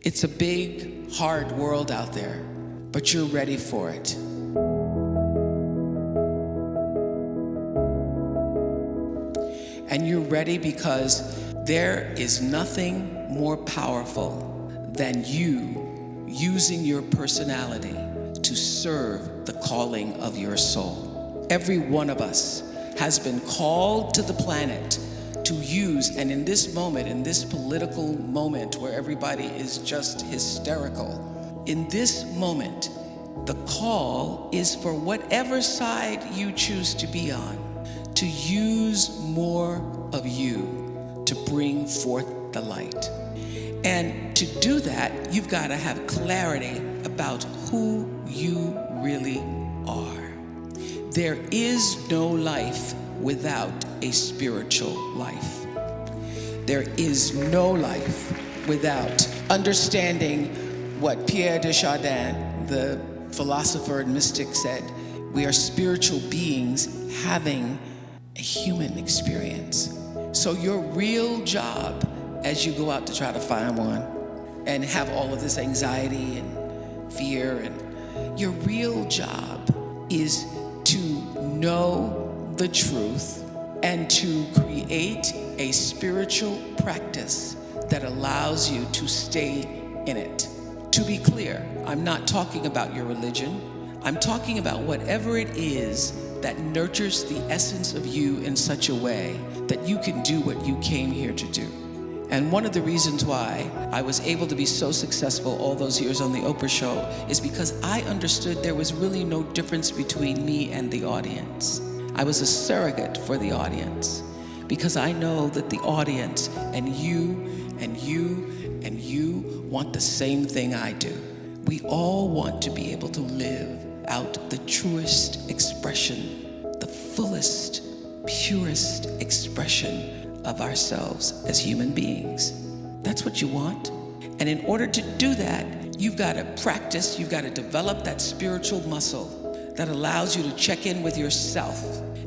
It's a big, hard world out there, but you're ready for it. And you're ready because there is nothing more powerful than you using your personality to serve the calling of your soul. Every one of us has been called to the planet to use, and in this moment, in this political moment where everybody is just hysterical, in this moment, the call is for whatever side you choose to be on, to use more of you to bring forth the light. And to do that, you've got to have clarity about who you really are. There is no life without a spiritual life. There is no life without understanding what Pierre de Chardin, the philosopher and mystic, said. We are spiritual beings having a human experience. So your real job as you go out to try to find one and have all of this anxiety and fear, and your real job is to know the truth and to create a spiritual practice that allows you to stay in it. To be clear, I'm not talking about your religion. I'm talking about whatever it is that nurtures the essence of you in such a way that you can do what you came here to do. And one of the reasons why I was able to be so successful all those years on the Oprah Show is because I understood there was really no difference between me and the audience. I was a surrogate for the audience because I know that the audience and you and you and you want the same thing I do. We all want to be able to live out the truest expression, the fullest, purest expression of ourselves as human beings. That's what you want. And in order to do that, you've got to practice, you've got to develop that spiritual muscle that allows you to check in with yourself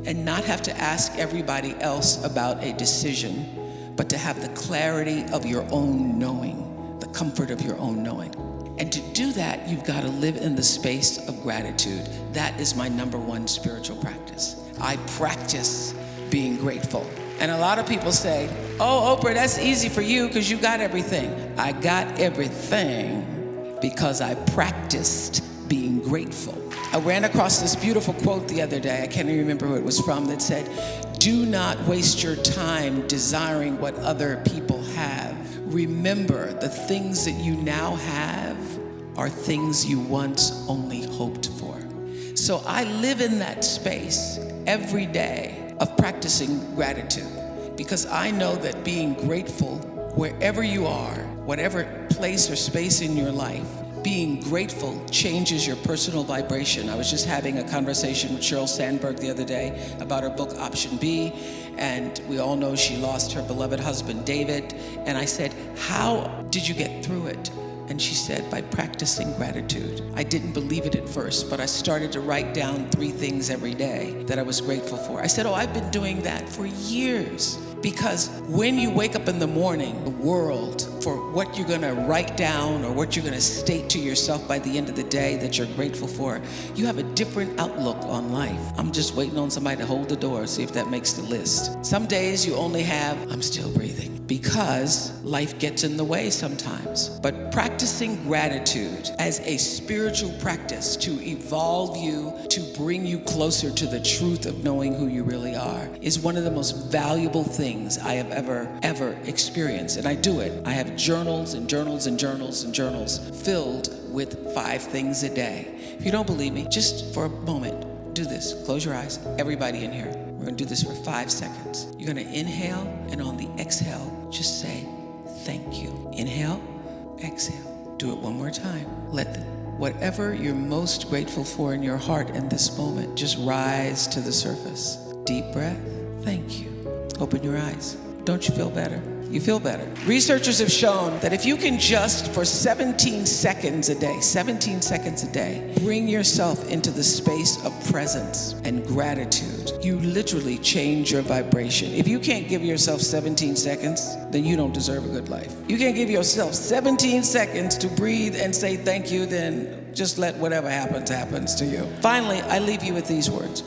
and not have to ask everybody else about a decision, but to have the clarity of your own knowing, the comfort of your own knowing. And to do that, you've got to live in the space of gratitude. That is my number one spiritual practice. I practice being grateful. And a lot of people say, oh, Oprah, that's easy for you because you got everything. I got everything because I practiced being grateful. I ran across this beautiful quote the other day, I can't even remember who it was from, that said, do not waste your time desiring what other people have. Remember, the things that you now have are things you once only hoped for. So I live in that space every day of practicing gratitude because I know that being grateful wherever you are, whatever place or space in your life, being grateful changes your personal vibration. I was just having a conversation with Sheryl Sandberg the other day about her book, Option B, and we all know she lost her beloved husband, David. And I said, how did you get through it? And she said, by practicing gratitude. I didn't believe it at first, but I started to write down 3 things every day that I was grateful for. I said, oh, I've been doing that for years. Because when you wake up in the morning, the world, for what you're gonna write down or what you're gonna state to yourself by the end of the day that you're grateful for, you have a different outlook on life. I'm just waiting on somebody to hold the door, see if that makes the list. Some days you only have, I'm still breathing, because life gets in the way sometimes. But practicing gratitude as a spiritual practice to evolve you, to bring you closer to the truth of knowing who you really are, is one of the most valuable things I have ever experienced. And I do it. I have journals and journals and journals and journals filled with 5 things a day. If you don't believe me, just for a moment, do this. Close your eyes. Everybody in here. We're gonna do this for 5 seconds. You're gonna inhale, and on the exhale, just say, thank you. Inhale, exhale. Do it one more time. Let whatever you're most grateful for in your heart in this moment just rise to the surface. Deep breath. Thank you. Open your eyes. Don't you feel better? You feel better. Researchers have shown that if you can just for 17 seconds a day, bring yourself into the space of presence and gratitude, pursuit, you literally change your vibration. If you can't give yourself 17 seconds, then you don't deserve a good life. You can't give yourself 17 seconds to breathe and say thank you, then just let whatever happens to you. Finally, I leave you with these words.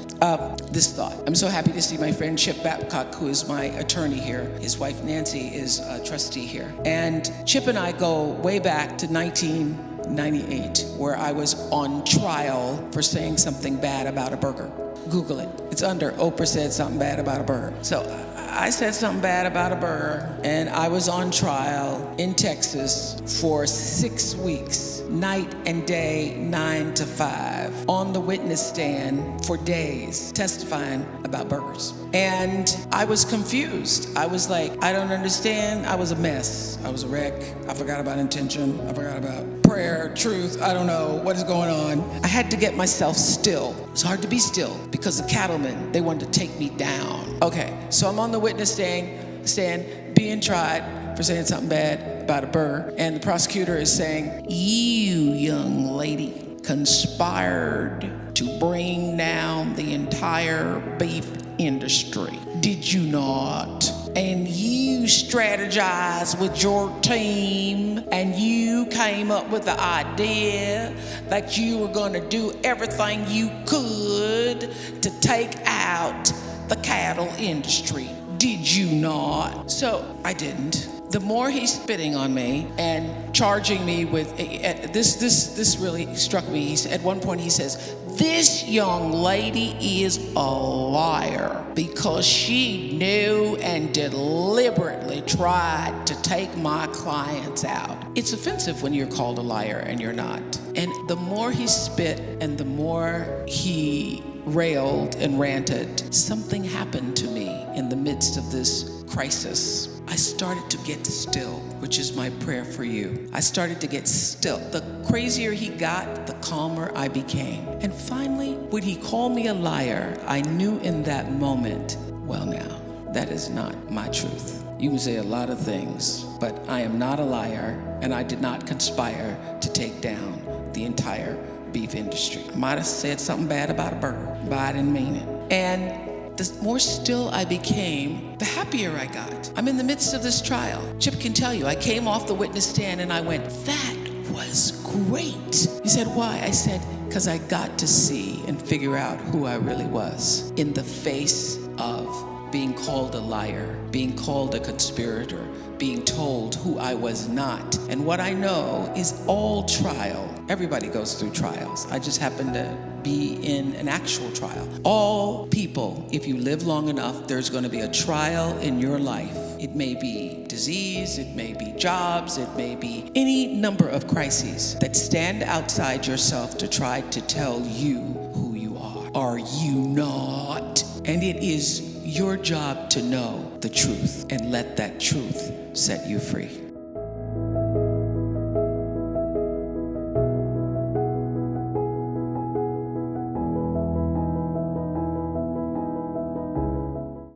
This thought. I'm so happy to see my friend Chip Babcock, who is my attorney here. His wife Nancy is a trustee here. And Chip and I go way back to 1998, where I was on trial for saying something bad about a burger. Google it. It's under Oprah said something bad about a burger. So I said something bad about a burger, and I was on trial in Texas for 6 weeks, night and day, 9 to 5, on the witness stand for days, testifying about burgers. And I was confused. I was like, I don't understand. I was a mess. I was a wreck. I forgot about intention. I forgot about prayer, truth. I don't know what is going on. I had to get myself still. It's hard to be still because the cattlemen, they wanted to take me down. Okay, so I'm on the witness stand being tried for saying something bad about a burger, and the prosecutor is saying, you, young lady, conspired to bring down the entire beef industry. Did you not? And you strategized with your team, and you came up with the idea that you were going to do everything you could to take out the cattle industry. Did you not? So I didn't. The more he's spitting on me and charging me with this really struck me. At one point he says, this young lady is a liar because she knew and deliberately tried to take my clients out. It's offensive when you're called a liar and you're not. And the more he spit and the more he railed and ranted, something happened to me in the midst of this crisis. I started to get still, which is my prayer for you. I started to get still. The crazier he got, the calmer I became. And finally, when he called me a liar, I knew in that moment, well now, that is not my truth. You can say a lot of things, but I am not a liar, and I did not conspire to take down the entire beef industry. I might have said something bad about a burger, but I didn't mean it. And the more still I became, the happier I got. I'm in the midst of this trial. Chip can tell you, I came off the witness stand and I went, that was great. He said, why? I said, because I got to see and figure out who I really was in the face of being called a liar, being called a conspirator, being told who I was not. And what I know is all trial. Everybody goes through trials. I just happen to be in an actual trial. All people, if you live long enough, there's going to be a trial in your life. It may be disease, it may be jobs, it may be any number of crises that stand outside yourself to try to tell you who you are. Are you not? And it is your job to know the truth and let that truth set you free.